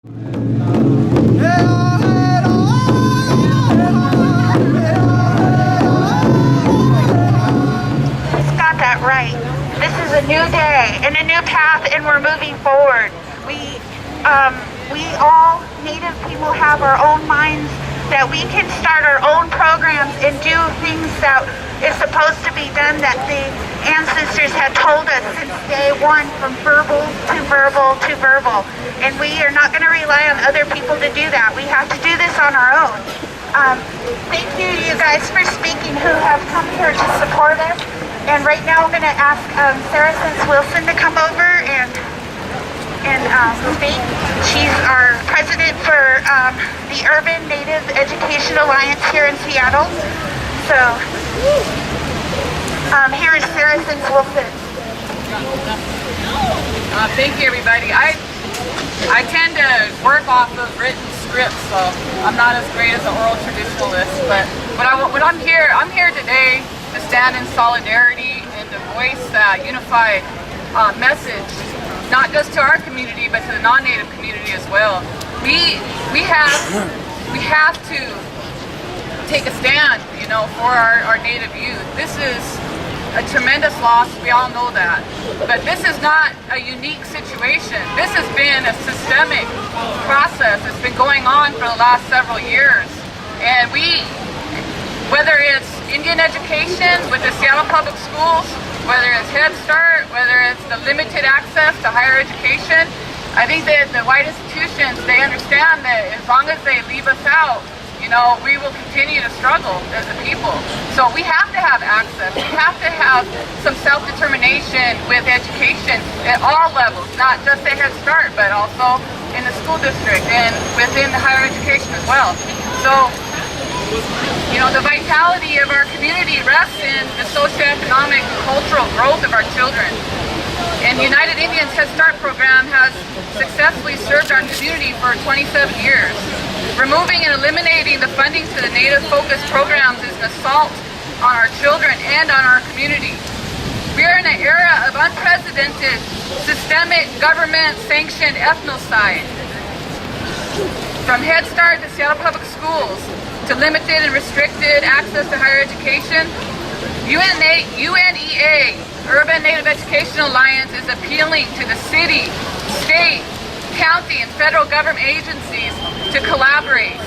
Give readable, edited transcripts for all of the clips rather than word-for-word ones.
Got that right. This is a new day and a new path, and we're moving forward. We all Native people have our own minds that we can start our own programs and do things that is supposed to be done that the ancestors had told us since day one, from verbal to verbal to verbal. And we are not going to rely on other people to do that. We have to do this on our own. Thank you guys for speaking who have come here to support us. And right now I'm going to ask Sarah Wilson to come over and speak. She's our president for the Urban Native Education Alliance here in Seattle. So here is Sarah Wilson. Thank you, everybody. I tend to work off of written scripts, so I'm not as great as an oral traditionalist. But I'm here today to stand in solidarity and to voice that unified message, not just to our community, but to the non-Native community as well. We have to take a stand, you know, for our Native youth. This is a tremendous loss, we all know that. But this is not a unique situation. This has been a systemic process that's been going on for the last several years. And whether it's Indian education with the Seattle Public Schools, whether it's Head Start, whether it's the limited access to higher education, I think that the white institutions, they understand that as long as they leave us out, you know, we will continue to struggle as a people. So we have to have access. We have to have some self-determination with education at all levels, not just at Head Start, but also in the school district and within the higher education as well. So, you know, the vitality of our community rests in the socioeconomic and cultural growth of our children. And the United Indians Head Start program has successfully served our community for 27 years. Removing and eliminating the funding to the Native-focused programs is an assault on our children and on our community. We are in an era of unprecedented, systemic, government-sanctioned ethnocide. From Head Start to Seattle Public Schools, to limited and restricted access to higher education, UNEA, Urban Native Education Alliance, is appealing to the city, state, county, and federal government agencies to collaborate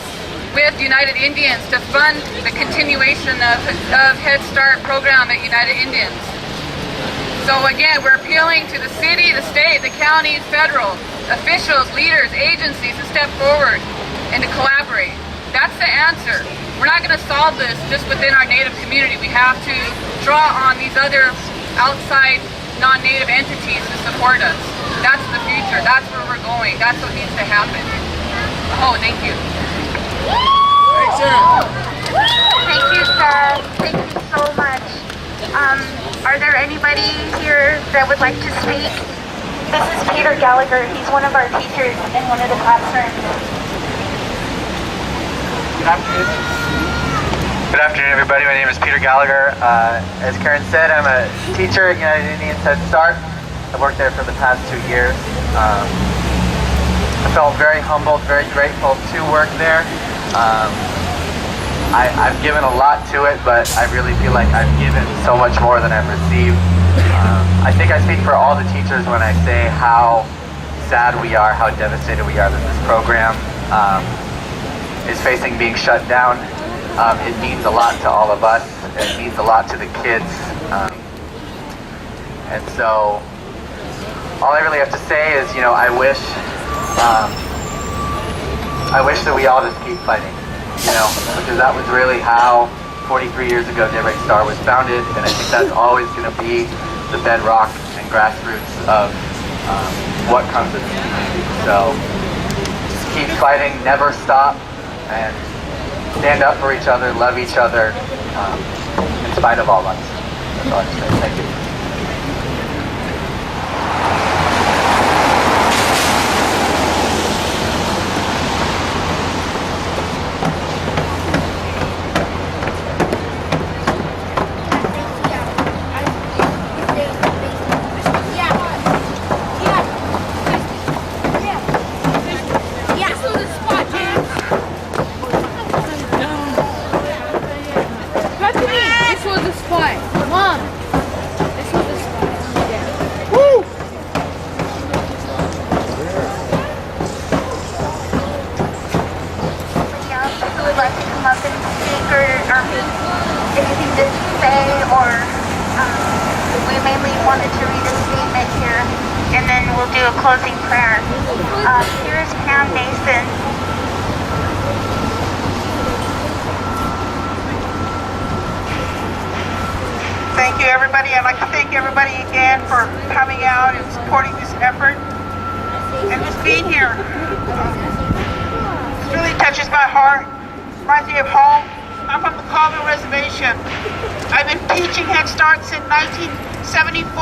with United Indians to fund the continuation of Head Start program at United Indians. So again, we're appealing to the city, the state, the county, federal officials, leaders, agencies to step forward and to collaborate. That's the answer. We're not going to solve this just within our Native community. We have to draw on these other outside non-Native entities to support us. That's the future. That's where we're going. That's what needs to happen. Oh, thank you. Thank you, Sarah. Thank you so much. Are there anybody here that would like to speak? This is Peter Gallagher. He's one of our teachers in one of the classrooms. Good afternoon. Good afternoon, everybody. My name is Peter Gallagher. As Karen said, I'm a teacher at United Indians Head Start. I've worked there for the past 2 years. I felt very humbled, very grateful to work there. I've given a lot to it, but I really feel like I've given so much more than I've received. I think I speak for all the teachers when I say how sad we are, how devastated we are that this program is facing being shut down. It means a lot to all of us. It means a lot to the kids. And so all I really have to say is, you know, I wish that we all just keep fighting, you know, because that was really how 43 years ago Daybreak Star was founded, and I think that's always going to be the bedrock and grassroots of what comes of this community. So just keep fighting, never stop, and stand up for each other, love each other, in spite of all odds. That's all I have to say. Thank you. pray, or we mainly wanted to read a statement here, and then we'll do a closing prayer. Here's Pam Mason. Thank you, everybody. I'd like to thank everybody again for coming out and supporting this effort and just being here. It really touches my heart. Reminds me of home. I'm from the Colville Reservation. I've been teaching Head Start since 1974.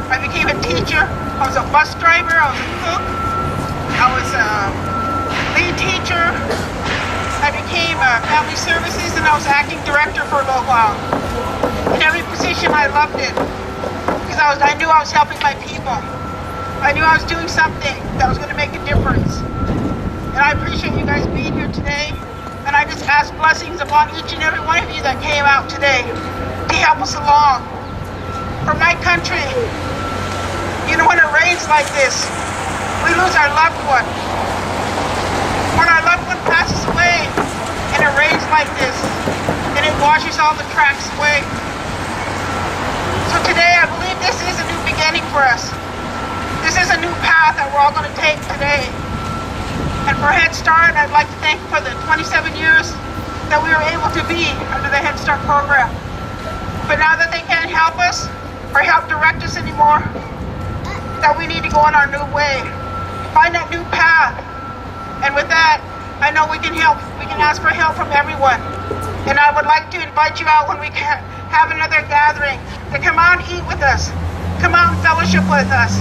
I became a teacher. I was a bus driver. I was a cook. I was a lead teacher. I became family services, and I was acting director for a little while. In every position, I loved it because I knew I was helping my people. I knew I was doing something that was going to make a difference. And I appreciate you guys being here today. And I just ask blessings upon each and every one of you that came out today to help us along. For my country, you know, when it rains like this, we lose our loved one. When our loved one passes away and it rains like this, and it washes all the tracks away. So today, I believe this is a new beginning for us. This is a new path that we're all going to take today. And for Head Start, I'd like to thank for the 27 years that we were able to be under the Head Start program. But now that they can't help us or help direct us anymore, that we need to go on our new way, find that new path. And with that, I know we can help. We can ask for help from everyone. And I would like to invite you out when we can have another gathering to come out and eat with us. Come out and fellowship with us.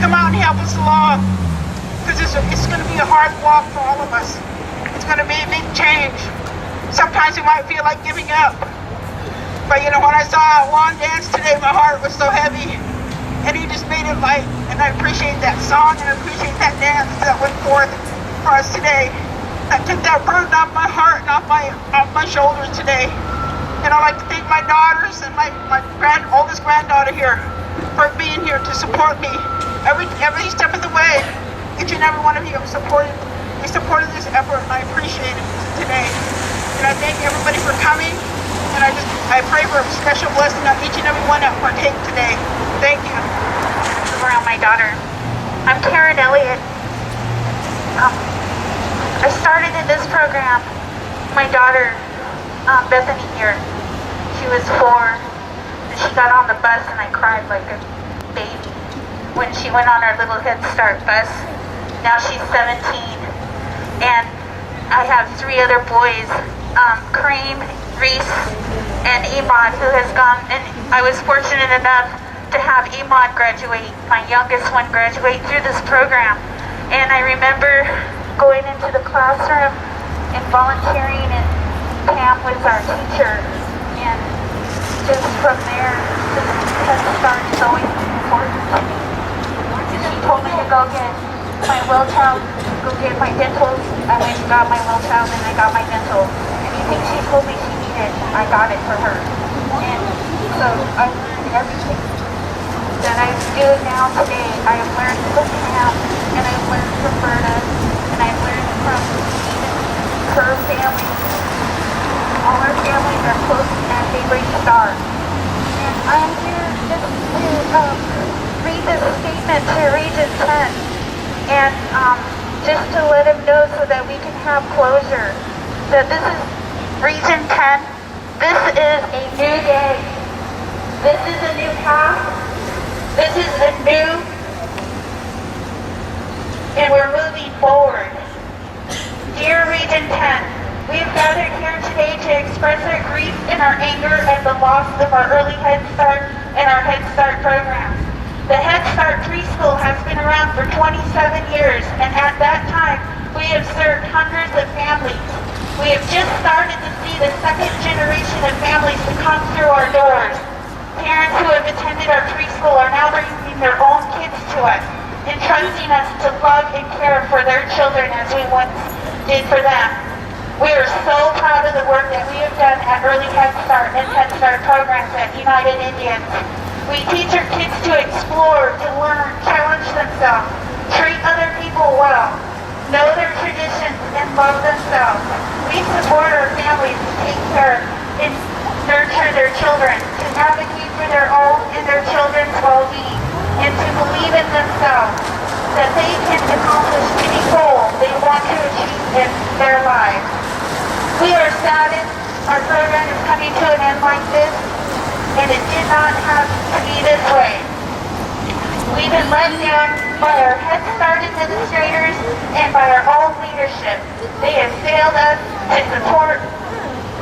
Come out and help us along. Because it's going to be a hard walk for all of us. It's going to be a big change. Sometimes we might feel like giving up. But you know, when I saw Juan dance today, my heart was so heavy. And he just made it light. And I appreciate that song and I appreciate that dance that went forth for us today. I took that burden off my heart and off my shoulders today. And I'd like to thank my daughters and my oldest granddaughter here for being here to support me every step of the way. Each and every one of you have supported this effort, and I appreciate it today. And I thank everybody for coming, and I pray for a special blessing on each and every one that partake today. Thank you. Around my daughter. I'm Karen Elliott. I started in this program, my daughter, Bethany here. She was 4, and she got on the bus, and I cried like a baby when she went on our little Head Start bus. Now she's 17, and I have 3 other boys, Kareem, Reese, and Iman, who has gone, and I was fortunate enough to have Iman graduate, my youngest one, graduate through this program. And I remember going into the classroom and volunteering, and Pam was our teacher, and just from there, just Head Start is always important to me. And she told me to go get my well child, go get my dentals. I went and got my well child, and I got my dental. Anything she told me she needed, I got it for her. And so I learned everything that I do now today. I have learned from Pam, and I've learned from Berta, and I've learned from even her family. All our families are close at Daybreak Star. And I'm here just to read this statement to Region 10. And just to let them know so that we can have closure, that this is Region 10. This is a new day. This is a new path. This is a new, and we're moving forward. Dear Region 10, we have gathered here today to express our grief and our anger at the loss of our early Head Start and our Head Start programs. The Head Start preschool has been around for 27 years, and at that time, we have served hundreds of families. We have just started to see the second generation of families to come through our doors. Parents who have attended our preschool are now bringing their own kids to us, entrusting us to love and care for their children as we once did for them. We are so proud of the work that we have done at Early Head Start and Head Start programs at United Indians. We teach our kids to explore, to learn, challenge themselves, treat other people well, know their traditions, and love themselves. We support our families to take care and nurture their children, to advocate for their own and their children's well-being, and to believe in themselves that they can accomplish any goal they want to achieve in their lives. We are saddened our program is coming to an end like this, and it did not have to be this way. We've been let down by our Head Start administrators and by our own leadership. They have failed us to support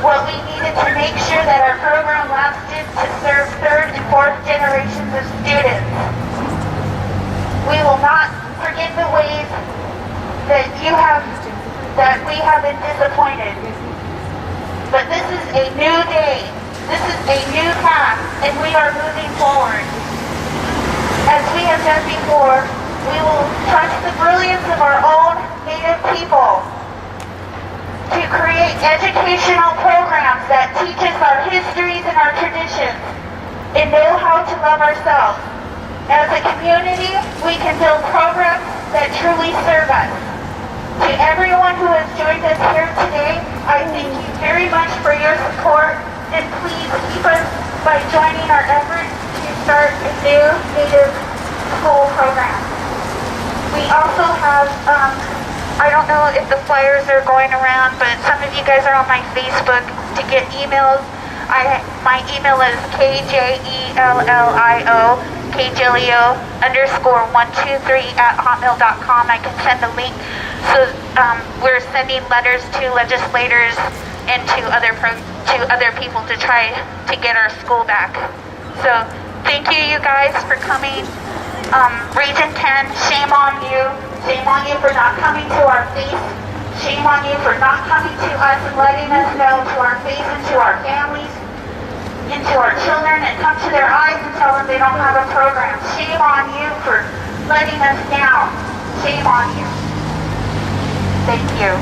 what we needed to make sure that our program lasted to serve third and fourth generations of students. We will not forget the ways that we have been disappointed. But this is a new day. This is a new path, and we are moving forward. As we have done before, we will trust the brilliance of our own Native people to create educational programs that teach us our histories and our traditions and know how to love ourselves. As a community, we can build programs that truly serve us. To everyone who has joined us here today, I thank you very much for your support, and please keep us by joining our efforts to start a new Native school program. We also have, I don't know if the flyers are going around, but some of you guys are on my Facebook to get emails. My email is kjellio_123@hotmail.com. I can send a link. So we're sending letters to legislators and to other people to try to get our school back. So thank you guys for coming. Region 10, shame on you. Shame on you for not coming to our face. Shame on you for not coming to us and letting us know to our face and to our families, into our children, and come to their eyes and tell them they don't have a program. Shame on you for letting us down. Shame on you. Thank you.